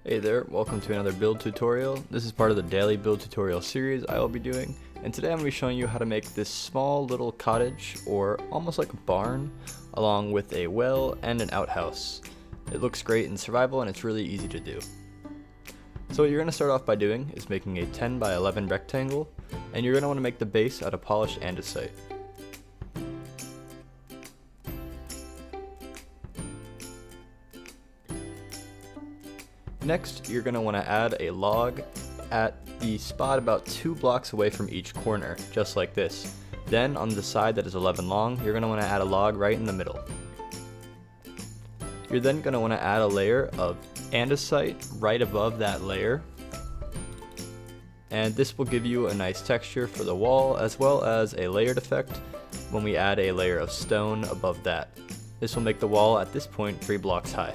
Hey there, welcome to another build tutorial. This is part of the daily build tutorial series I will be doing, and today I'm going to be showing you how to make this small little cottage, or almost like a barn, along with a well and an outhouse. It looks great in survival and it's really easy to do. So what you're going to start off by doing is making a 10 by 11 rectangle, and you're going to want to make the base out of polished andesite. Next, you're going to want to add a log at the spot about 2 blocks away from each corner, just like this. Then, on the side that is 11 long, you're going to want to add a log right in the middle. You're then going to want to add a layer of andesite right above that layer. And this will give you a nice texture for the wall, as well as a layered effect when we add a layer of stone above that. This will make the wall at this point 3 blocks high.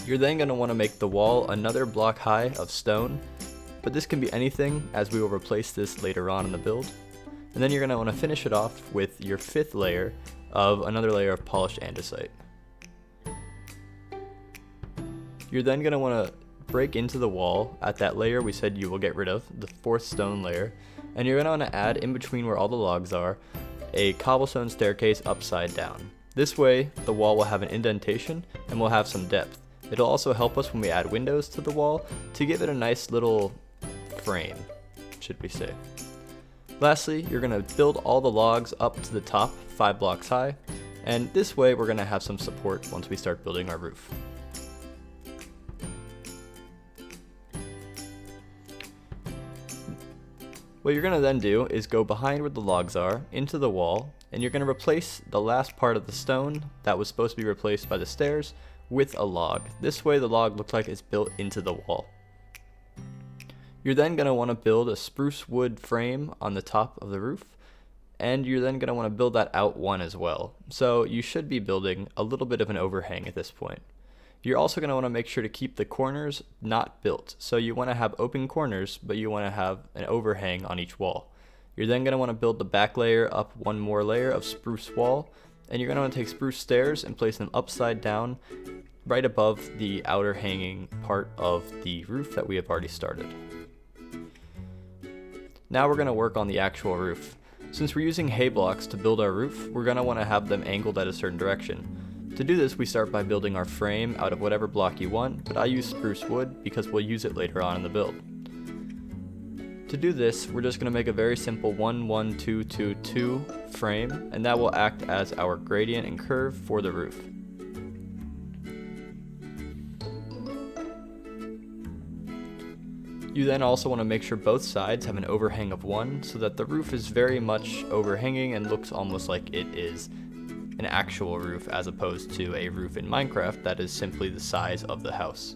You're then going to want to make the wall another block high of stone, but this can be anything as we will replace this later on in the build. And then you're going to want to finish it off with your 5th layer of another layer of polished andesite. You're then going to want to break into the wall at that layer we said you will get rid of, the 4th stone layer, and you're going to want to add in between where all the logs are a cobblestone staircase upside down. This way the wall will have an indentation and will have some depth. It'll also help us when we add windows to the wall to give it a nice little frame, should we say. Lastly, you're going to build all the logs up to the top 5 blocks high, and this way we're going to have some support once we start building our roof. What you're going to then do is go behind where the logs are into the wall, and you're going to replace the last part of the stone that was supposed to be replaced by the stairs with a log. This way the log looks like it's built into the wall. You're then going to want to build a spruce wood frame on the top of the roof, and you're then going to want to build that out one as well. So you should be building a little bit of an overhang at this point. You're also going to want to make sure to keep the corners not built. So you want to have open corners, but you want to have an overhang on each wall. You're then going to want to build the back layer up one more layer of spruce wall, and you're going to want to take spruce stairs and place them upside down right above the outer hanging part of the roof that we have already started. Now we're going to work on the actual roof. Since we're using hay blocks to build our roof, we're going to want to have them angled at a certain direction. To do this, we start by building our frame out of whatever block you want, but I use spruce wood because we'll use it later on in the build. To do this, we're just going to make a very simple 1, 1, 2, 2, 2 frame, and that will act as our gradient and curve for the roof. You then also want to make sure both sides have an overhang of 1 so that the roof is very much overhanging and looks almost like it is an actual roof as opposed to a roof in Minecraft that is simply the size of the house.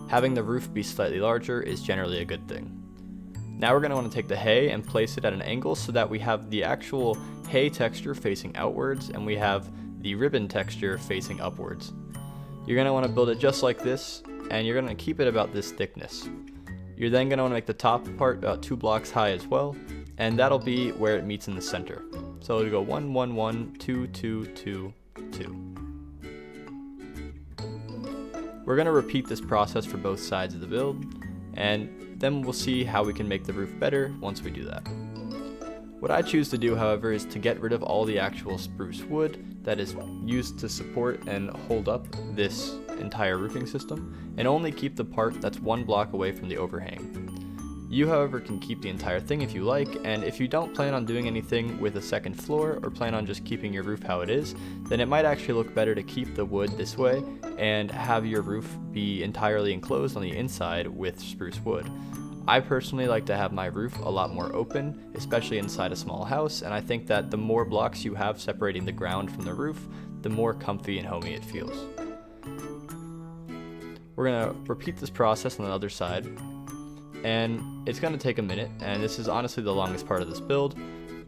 Having the roof be slightly larger is generally a good thing. Now we're going to want to take the hay and place it at an angle so that we have the actual hay texture facing outwards and we have the ribbon texture facing upwards. You're going to want to build it just like this, and you're going to keep it about this thickness. You're then going to want to make the top part about 2 blocks high as well, and that'll be where it meets in the center. So it'll go 1, 1, 1, 2, 2, 2, 2. We're going to repeat this process for both sides of the build, and then we'll see how we can make the roof better once we do that. What I choose to do, however, is to get rid of all the actual spruce wood that is used to support and hold up this entire roofing system, and only keep the part that's 1 block away from the overhang. You, however, can keep the entire thing if you like, and if you don't plan on doing anything with a second floor or plan on just keeping your roof how it is, then it might actually look better to keep the wood this way and have your roof be entirely enclosed on the inside with spruce wood. I personally like to have my roof a lot more open, especially inside a small house, and I think that the more blocks you have separating the ground from the roof, the more comfy and homey it feels. We're going to repeat this process on the other side, and it's going to take a minute, and this is honestly the longest part of this build,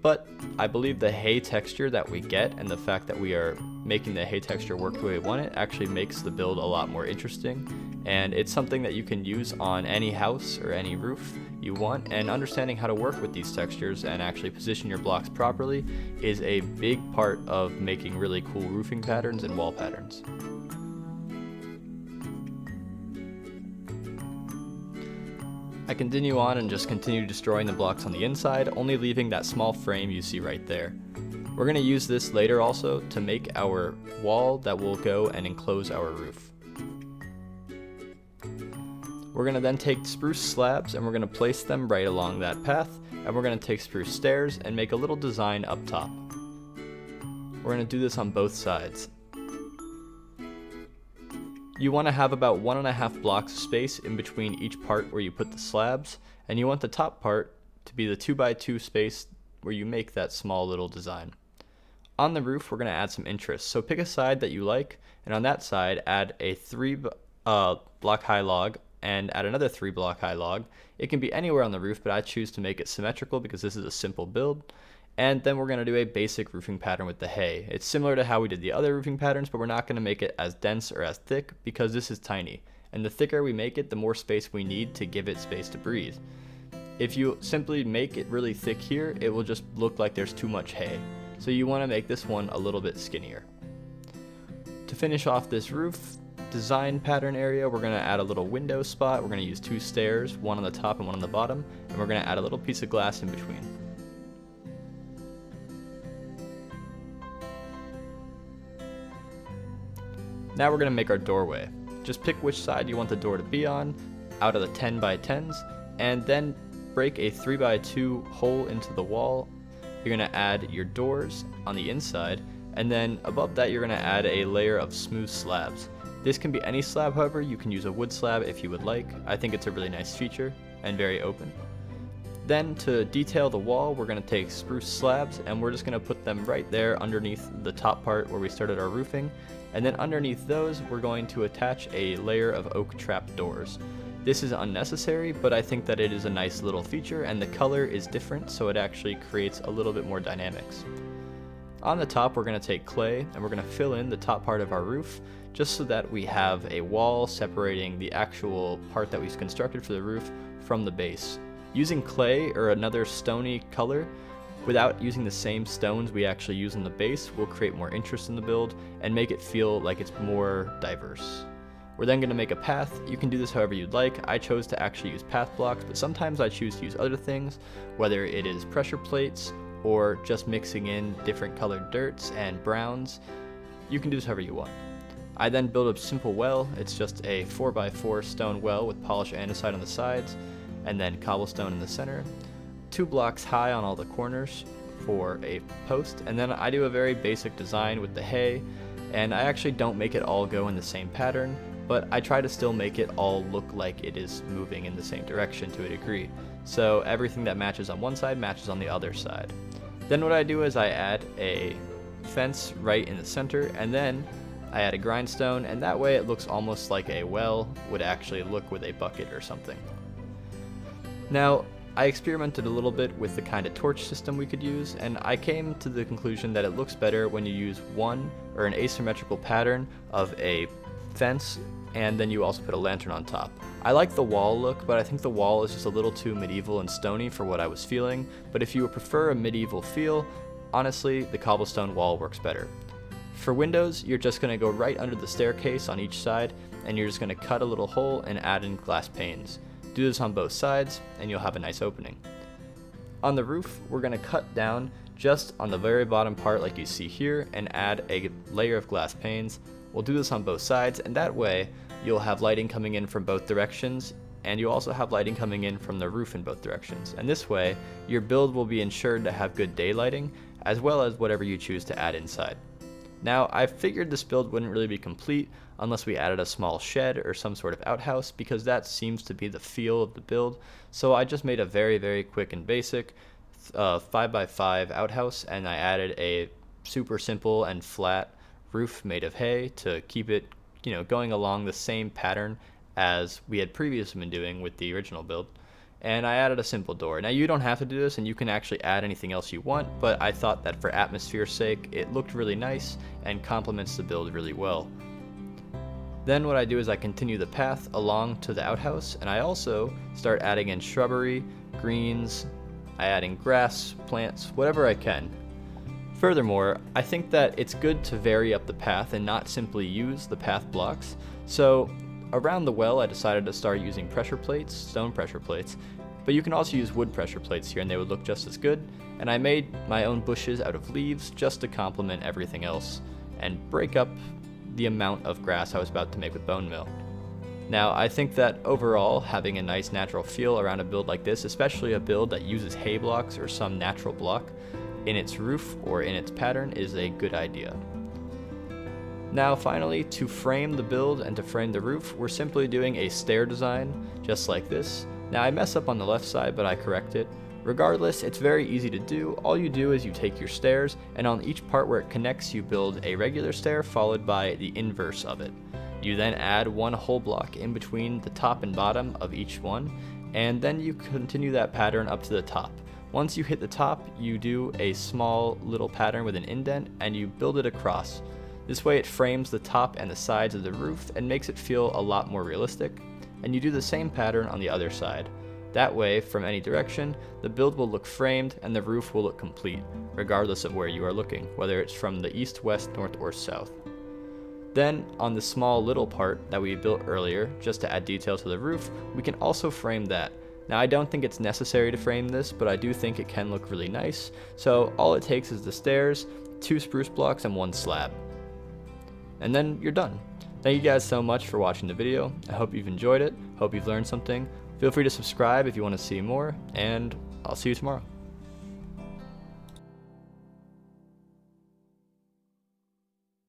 but I believe the hay texture that we get and the fact that we are making the hay texture work the way we want it actually makes the build a lot more interesting, and it's something that you can use on any house or any roof you want, and understanding how to work with these textures and actually position your blocks properly is a big part of making really cool roofing patterns and wall patterns. I continue on and just continue destroying the blocks on the inside, only leaving that small frame you see right there. We're going to use this later also to make our wall that will go and enclose our roof. We're going to then take spruce slabs and we're going to place them right along that path, and we're going to take spruce stairs and make a little design up top. We're going to do this on both sides. You want to have about 1.5 blocks of space in between each part where you put the slabs, and you want the top part to be the 2x2 space where you make that small little design. On the roof, we're going to add some interest, so pick a side that you like, and on that side add a 3 block high log and add another 3 block high log. It can be anywhere on the roof, but I choose to make it symmetrical because this is a simple build. And then we're going to do a basic roofing pattern with the hay. It's similar to how we did the other roofing patterns, but we're not going to make it as dense or as thick because this is tiny. And the thicker we make it, the more space we need to give it space to breathe. If you simply make it really thick here, it will just look like there's too much hay. So you want to make this one a little bit skinnier. To finish off this roof design pattern area, we're going to add a little window spot. We're going to use 2 stairs, one on the top and one on the bottom, and we're going to add a little piece of glass in between. Now we're going to make our doorway. Just pick which side you want the door to be on out of the 10x10s, and then break a 3x2 hole into the wall. You're going to add your doors on the inside, and then above that you're going to add a layer of smooth slabs. This can be any slab, however, you can use a wood slab if you would like. I think it's a really nice feature and very open. Then to detail the wall, we're going to take spruce slabs and we're just going to put them right there underneath the top part where we started our roofing. And then underneath those, we're going to attach a layer of oak trap doors. This is unnecessary, but I think that it is a nice little feature and the color is different, so it actually creates a little bit more dynamics. On the top, we're going to take clay and we're going to fill in the top part of our roof just so that we have a wall separating the actual part that we've constructed for the roof from the base. Using clay or another stony color without using the same stones we actually use in the base will create more interest in the build and make it feel like it's more diverse. We're then going to make a path. You can do this however you'd like. I chose to actually use path blocks, but sometimes I choose to use other things, whether it is pressure plates or just mixing in different colored dirts and browns. You can do this however you want. I then build a simple well. It's just a 4x4 stone well with polished andesite on the sides and then cobblestone in the center. 2 blocks high on all the corners for a post, and then I do a very basic design with the hay, and I actually don't make it all go in the same pattern, but I try to still make it all look like it is moving in the same direction to a degree. So everything that matches on one side matches on the other side. Then what I do is I add a fence right in the center, and then I add a grindstone, and that way it looks almost like a well would actually look with a bucket or something. Now, I experimented a little bit with the kind of torch system we could use, and I came to the conclusion that it looks better when you use one or an asymmetrical pattern of a fence, and then you also put a lantern on top. I like the wall look, but I think the wall is just a little too medieval and stony for what I was feeling, but if you prefer a medieval feel, honestly, the cobblestone wall works better. For windows, you're just going to go right under the staircase on each side, and you're just going to cut a little hole and add in glass panes. Do this on both sides, and you'll have a nice opening. On the roof, we're going to cut down just on the very bottom part like you see here, and add a layer of glass panes. We'll do this on both sides, and that way you'll have lighting coming in from both directions, and you also have lighting coming in from the roof in both directions. And this way, your build will be ensured to have good daylighting, as well as whatever you choose to add inside. Now, I figured this build wouldn't really be complete unless we added a small shed or some sort of outhouse, because that seems to be the feel of the build. So I just made a very, very quick and basic 5x5 outhouse, and I added a super simple and flat roof made of hay to keep it, going along the same pattern as we had previously been doing with the original build. And I added a simple door. Now, you don't have to do this, and you can actually add anything else you want, but I thought that for atmosphere's sake, it looked really nice and complements the build really well. Then what I do is I continue the path along to the outhouse, and I also start adding in shrubbery, greens, I add in grass, plants, whatever I can. Furthermore, I think that it's good to vary up the path and not simply use the path blocks, so around the well I decided to start using pressure plates, stone pressure plates, but you can also use wood pressure plates here and they would look just as good, and I made my own bushes out of leaves just to complement everything else and break up the amount of grass I was about to make with bone meal. Now, I think that overall, having a nice natural feel around a build like this, especially a build that uses hay blocks or some natural block in its roof or in its pattern, is a good idea. Now finally, to frame the build and to frame the roof, we're simply doing a stair design, just like this. Now I mess up on the left side, but I correct it. Regardless, it's very easy to do. All you do is you take your stairs, and on each part where it connects, you build a regular stair followed by the inverse of it. You then add one whole block in between the top and bottom of each one, and then you continue that pattern up to the top. Once you hit the top, you do a small little pattern with an indent, and you build it across. This way it frames the top and the sides of the roof and makes it feel a lot more realistic, and you do the same pattern on the other side. That way, from any direction, the build will look framed and the roof will look complete, regardless of where you are looking, whether it's from the east, west, north, or south. Then, on the small little part that we built earlier, just to add detail to the roof, we can also frame that. Now, I don't think it's necessary to frame this, but I do think it can look really nice, so all it takes is the stairs, 2 spruce blocks, and 1 slab. And then you're done. Thank you guys so much for watching the video. I hope you've enjoyed it, hope you've learned something. Feel free to subscribe if you want to see more, and I'll see you tomorrow.